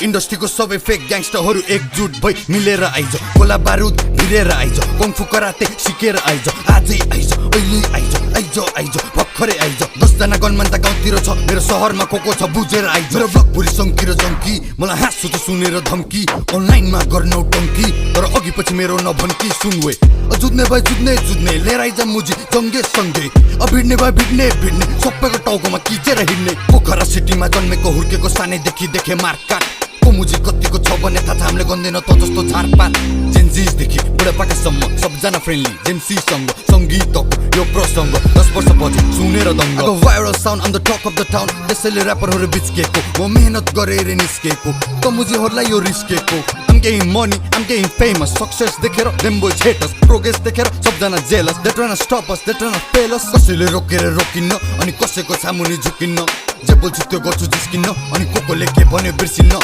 इन्डस्ट्रीको सबै फेक ग्याङ्स्टरहरू एकजुट भई मिलेर आइज गोला बारुद भिरेर आइज कङ्फु कराते सिकेर आइज आजै आइज अहिले आइज आइज आइज भर्खरै आइज 10 जना गनमान त गाउँतिर छ मेरो शहरमा को छ बुझेर आइज मेरो ब्लग भुरी सङ्की र जङ्की मलाई हाँसु त सुनेर धम्की अनलाइनमा गर्नौ टङ्की तर अघि पछि मेरो नभन्की सुनवे जुझ्ने भए जुझ्ने लिएर आइज मुजी जङ्गे सँगै भिड्ने भए भिड्ने सबैको टाउकोमा किचेर हिँड्ने पोखरा सिटीमा जन्मेको हुर्केको सानैदेखि देखे मारकाट को मुजी कतिको छ भन्ने थाहा छ हामीले गन्दैन त जस्तो झारपात जेन्जिसदेखि बुढापाकासम्म सबजना फ्रेन्डली जेम्सीसँग सङ्गीतको यो प्रसङ्ग 10 वर्ष पछि सुनेर दङ्ग viral sound on the talk of the town त्यसैले ऱ्यापरहरू बिच्केको म मेहनत गरेर निस्केको त मुजीहरूलाई यो रिस्केको I'm getting money, I'm getting famous Success देखेर them boys hate us Progress देखेर सबजना jealous They tryna stop us, they tryna fail us कसैले रोकेर रोकिन्न अनि कसैको सामुनि झुकिन्न जे बोल्छु त्यो गर्छु जिस्किन्न अनि कोले के भन्यो बिर्सिन्न